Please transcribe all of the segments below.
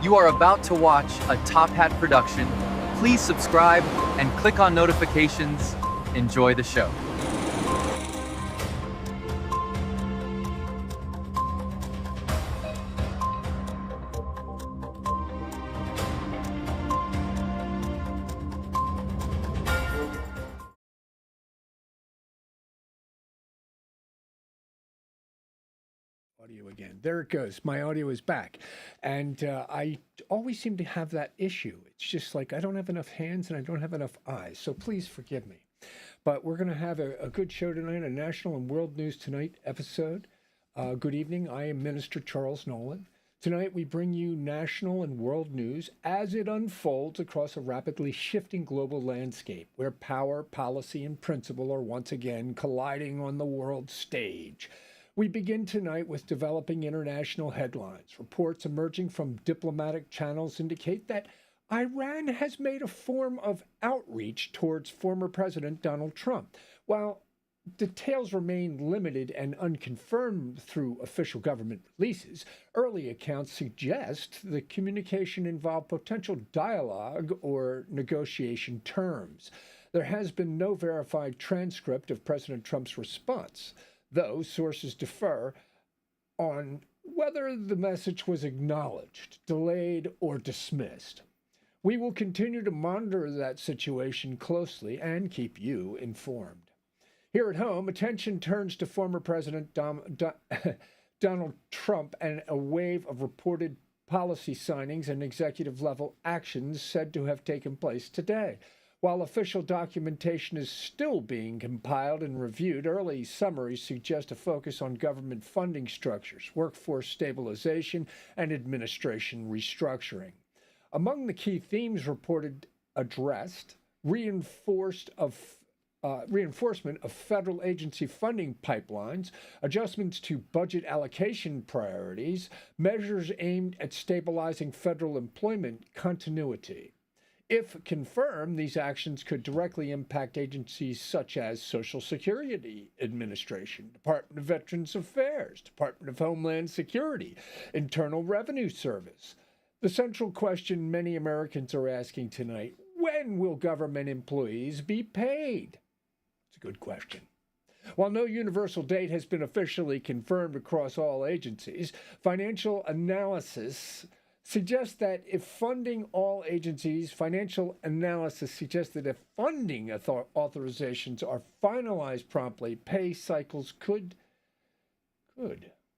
You are about to watch a Top Hat production. Please subscribe and click on notifications. Enjoy the show. Audio again. There it goes. My audio is back. And I always seem to have that issue. It's just like I don't have enough hands and I don't have enough eyes. So please forgive me. But we're going to have a good show tonight, a National and World News Tonight episode. Good evening. I am Minister Charles Nolan. Tonight we bring you national and world news as it unfolds across a rapidly shifting global landscape where power, policy, and principle are once again colliding on the world stage. We begin tonight with developing international headlines. Reports emerging from diplomatic channels indicate that Iran has made a form of outreach towards former President Donald Trump. While details remain limited and unconfirmed through official government releases, early accounts suggest the communication involved potential dialogue or negotiation terms. There has been no verified transcript of President Trump's response, though sources differ on whether the message was acknowledged, delayed, or dismissed. We will continue to monitor that situation closely and keep you informed. Here at home, attention turns to former President Donald Trump and a wave of reported policy signings and executive-level actions said to have taken place today. While official documentation is still being compiled and reviewed, early summaries suggest a focus on government funding structures, workforce stabilization, and administration restructuring. Among the key themes reported addressed, reinforcement of federal agency funding pipelines, adjustments to budget allocation priorities, measures aimed at stabilizing federal employment continuity. If confirmed, these actions could directly impact agencies such as Social Security Administration, Department of Veterans Affairs, Department of Homeland Security, Internal Revenue Service. The central question many Americans are asking tonight: when will government employees be paid? It's a good question. While no universal date has been officially confirmed across all agencies, financial analysis suggests that if funding authorizations are finalized promptly, pay cycles could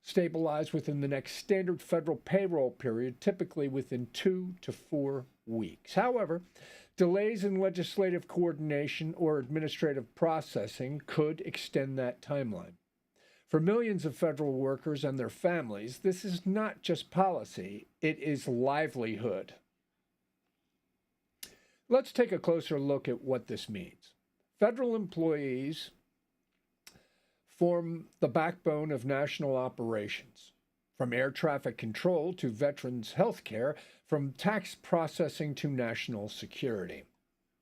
stabilize within the next standard federal payroll period, typically within 2 to 4 weeks. However, delays in legislative coordination or administrative processing could extend that timeline. For millions of federal workers and their families, this is not just policy, it is livelihood. Let's take a closer look at what this means. Federal employees form the backbone of national operations, from air traffic control to veterans' health care, from tax processing to national security.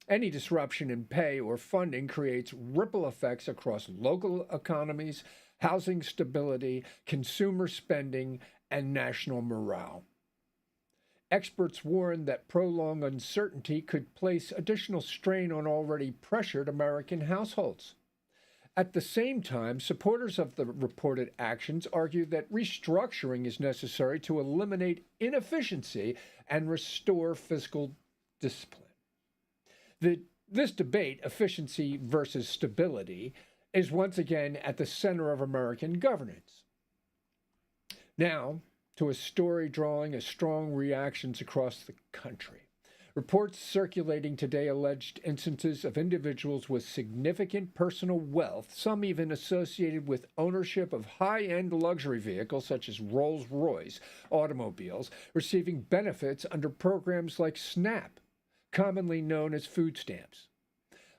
Any disruption in pay or funding creates ripple effects across local economies, housing stability, consumer spending, and national morale. Experts warn that prolonged uncertainty could place additional strain on already pressured American households. At the same time, supporters of the reported actions argue that restructuring is necessary to eliminate inefficiency and restore fiscal discipline. This debate, efficiency versus stability, is once again at the center of American governance. Now, to a story drawing a strong reactions across the country. Reports circulating today alleged instances of individuals with significant personal wealth, some even associated with ownership of high-end luxury vehicles such as Rolls-Royce automobiles, receiving benefits under programs like SNAP, commonly known as food stamps.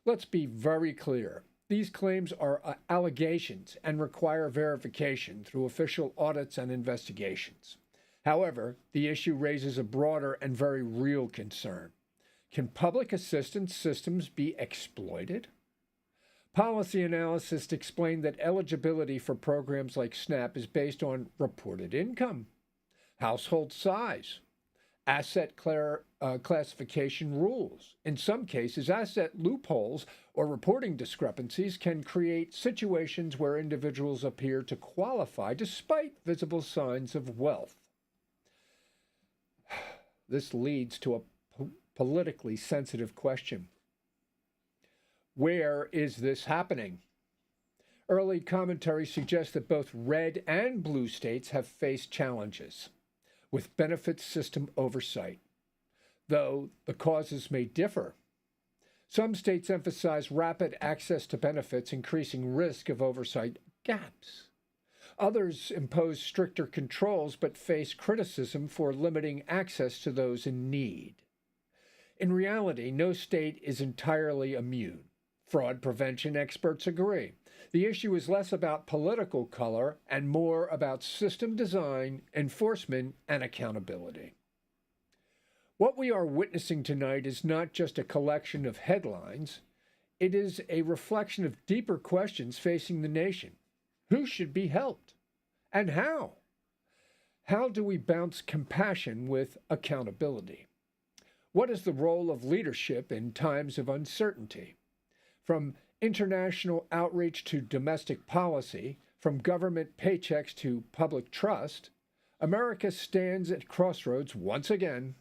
Let's be very clear. These claims are allegations and require verification through official audits and investigations. However, the issue raises a broader and very real concern. Can public assistance systems be exploited? Policy analysts explain that eligibility for programs like SNAP is based on reported income, household size, asset classification rules. In some cases, asset loopholes or reporting discrepancies can create situations where individuals appear to qualify despite visible signs of wealth. This leads to a politically sensitive question. Where is this happening? Early commentary suggests that both red and blue states have faced challenges with benefits system oversight, though the causes may differ. Some states emphasize rapid access to benefits, increasing risk of oversight gaps. Others impose stricter controls but face criticism for limiting access to those in need. In reality, no state is entirely immune. Fraud prevention experts agree. The issue is less about political color and more about system design, enforcement, and accountability. What we are witnessing tonight is not just a collection of headlines. It is a reflection of deeper questions facing the nation. Who should be helped? And how? How do we balance compassion with accountability? What is the role of leadership in times of uncertainty? From international outreach to domestic policy, from government paychecks to public trust, America stands at crossroads once again.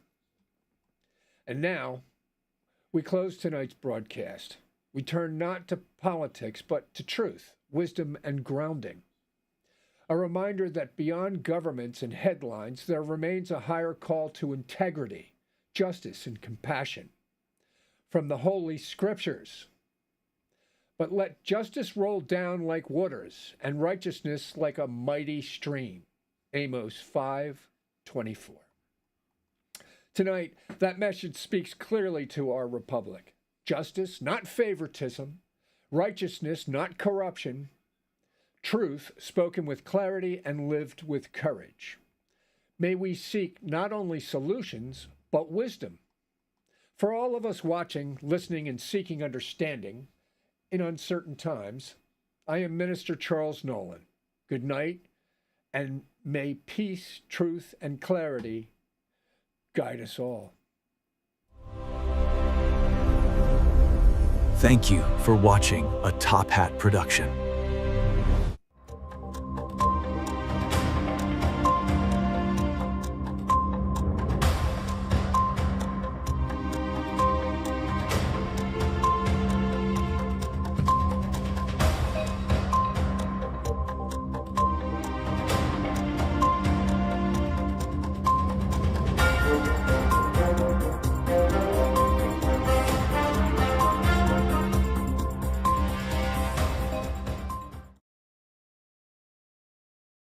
And now, we close tonight's broadcast. We turn not to politics, but to truth, wisdom, and grounding. A reminder that beyond governments and headlines, there remains a higher call to integrity, justice, and compassion. From the Holy Scriptures. But let justice roll down like waters, and righteousness like a mighty stream. Amos 5:24. Tonight, that message speaks clearly to our republic. Justice, not favoritism. Righteousness, not corruption. Truth, spoken with clarity and lived with courage. May we seek not only solutions, but wisdom. For all of us watching, listening, and seeking understanding in uncertain times, I am Minister Charles Nolan. Good night, and may peace, truth, and clarity guide us all. Thank you for watching a Top Hat production.